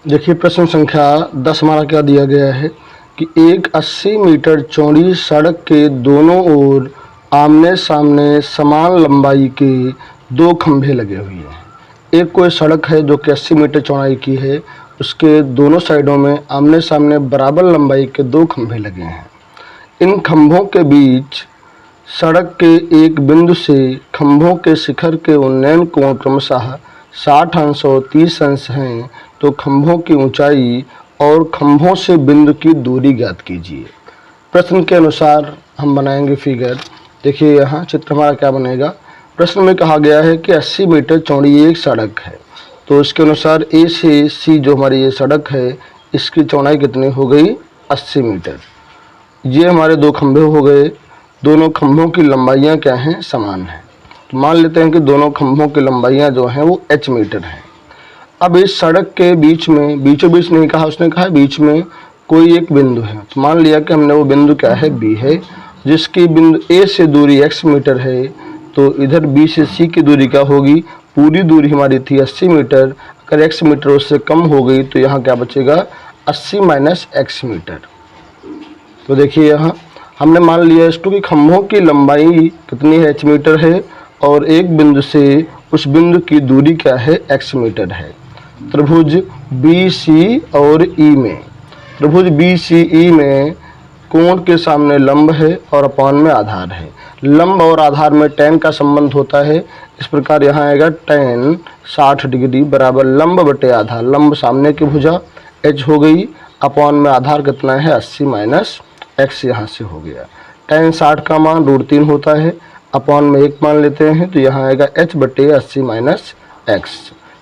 देखिए प्रश्न संख्या 10 हमारा क्या दिया गया है कि एक 80 मीटर चौड़ी सड़क के दोनों ओर आमने सामने समान लंबाई के दो खंभे लगे हुए हैं। एक कोई सड़क है जो कि 80 मीटर चौड़ाई की है, उसके दोनों साइडों में आमने सामने बराबर लंबाई के दो खंभे लगे हैं। इन खंभों के बीच सड़क के एक बिंदु से खंभों के शिखर के उन्नयन कोण क्रमशः 60 अंश और 30 अंश हैं, तो खंभों की ऊंचाई और खंभों से बिंदु की दूरी ज्ञात कीजिए। प्रश्न के अनुसार हम बनाएंगे फिगर। देखिए यहाँ चित्र हमारा क्या बनेगा। प्रश्न में कहा गया है कि 80 मीटर चौड़ी एक सड़क है, तो इसके अनुसार ए से सी जो हमारी ये सड़क है, इसकी चौड़ाई कितनी हो गई 80 मीटर। ये हमारे दो खंभे हो गए, दोनों खंभों की लंबाइयाँ क्या हैं, समान हैं। तो मान लेते हैं कि दोनों खंभों की लंबाइयाँ जो हैं वो h मीटर हैं। अब इस सड़क के बीच में, बीचों बीच नहीं कहा, उसने कहा बीच में कोई एक बिंदु है। तो मान लिया कि हमने वो बिंदु क्या है, B है, जिसकी बिंदु A से दूरी x मीटर है। तो इधर B से C की दूरी क्या होगी, पूरी दूरी हमारी थी 80 मीटर, अगर x मीटर उससे कम हो गई तो यहाँ क्या बचेगा 80 माइनस x मीटर। तो देखिए यहाँ हमने मान लिया इसको कि खंभों की लंबाई कितनी है, h मीटर है, और एक बिंदु से उस बिंदु की दूरी क्या है, x मीटर है। त्रिभुज BC और E में, त्रिभुज BCE में कोण के सामने लंब है और अपान में आधार है। लंब और आधार में tan का संबंध होता है। इस प्रकार यहाँ आएगा tan 60 डिग्री बराबर लंब बटे आधार, लंब सामने की भुजा h हो गई, अपान में आधार कितना है 80 माइनस x, यहाँ से हो गया। tan 60 का मान √3 होता है, अपान में 1 मान लेते हैं, तो यहाँ आएगा h बटे 80 माइनस x।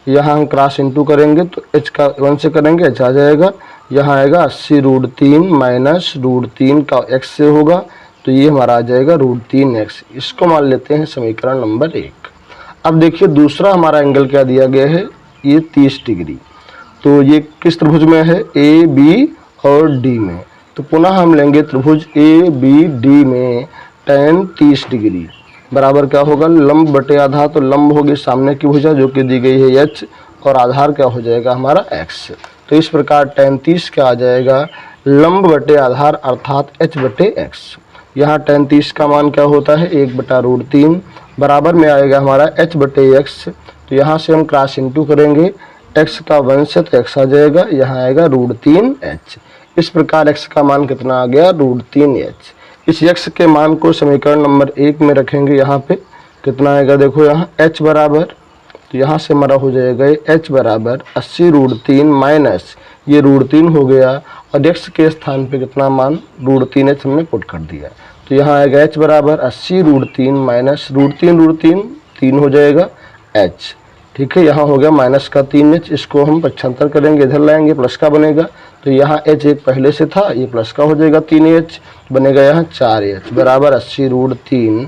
यहाँ हम क्रॉस इंटू करेंगे तो h का 1 से करेंगे h आ जाएगा, यहाँ आएगा 80 √3 माइनस √3 का x से होगा, तो ये हमारा आ जाएगा √3x। इसको मान लेते हैं समीकरण नंबर 1। अब देखिए दूसरा हमारा एंगल क्या दिया गया है, ये 30 डिग्री। तो ये किस त्रिभुज में है, AB और D में। तो पुनः हम लेंगे त्रिभुज ABD में tan 30 डिग्री बराबर क्या होगा, लंब बटे आधार, तो लंब होगी सामने की भुजा जो कि दी गई है h, और आधार क्या हो जाएगा हमारा x। तो इस प्रकार tan 30 क्या आ जाएगा, लंब बटे आधार अर्थात h बटे x। यहाँ tan 30 का मान क्या होता है 1 बटा √3 बराबर में आएगा हमारा h बटे x। तो यहाँ से हम क्रॉस इंटू करेंगे, x का 1 से तो x आ जाएगा, यहाँ आएगा √3h। इस प्रकार x का मान कितना आ गया, √3h। इस x के मान को समीकरण नंबर 1 में रखेंगे। यहाँ पे कितना आएगा, देखो यहाँ h बराबर, तो यहाँ से हमारा हो जाएगा h बराबर 80 √3 माइनस ये √3 हो गया, और x के स्थान पे कितना मान √3h हमने पुट कर दिया। तो यहाँ आएगा h बराबर 80 √3 माइनस √3 3 हो जाएगा h। ठीक है, यहाँ हो गया माइनस का 3h, इसको हम पक्षांतर करेंगे, इधर लाएंगे प्लस का बनेगा। तो यहाँ h एक पहले से था, ये प्लस का हो जाएगा 3h, बनेगा यहाँ 4h बराबर 80 √3।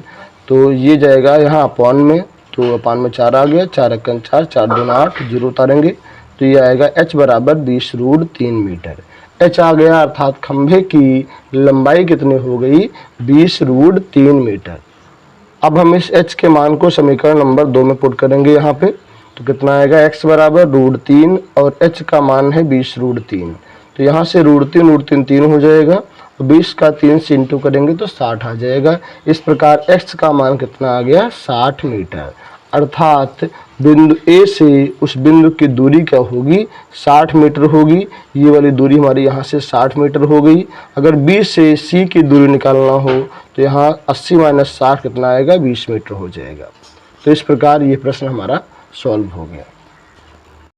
तो ये जाएगा यहाँ अपान में, तो अपान में 4 आ गया, 4 एकम 4, 4 दूना 8, 0 उतारेंगे, तो ये आएगा h बराबर 20 √3 मीटर। h आ गया, अर्थात खंभे की लंबाई कितनी हो गई 20 √3 मीटर। अब हम इस h के मान को समीकरण नंबर 2 में पुट करेंगे यहाँ पे, तो कितना आएगा x बराबर √3 और h का मान है 20 √3। तो यहाँ से √3 3 हो जाएगा, और 20 का 3 से इंटू करेंगे तो 60 आ जाएगा। इस प्रकार x का मान कितना आ गया 60 मीटर, अर्थात बिंदु A से उस बिंदु की दूरी क्या होगी 60 मीटर होगी। ये वाली दूरी हमारी यहाँ से 60 मीटर हो गई। अगर B से C की दूरी निकालना हो तो यहाँ 80 माइनस 60 कितना आएगा 20 मीटर हो जाएगा। तो इस प्रकार ये प्रश्न हमारा सॉल्व हो गया।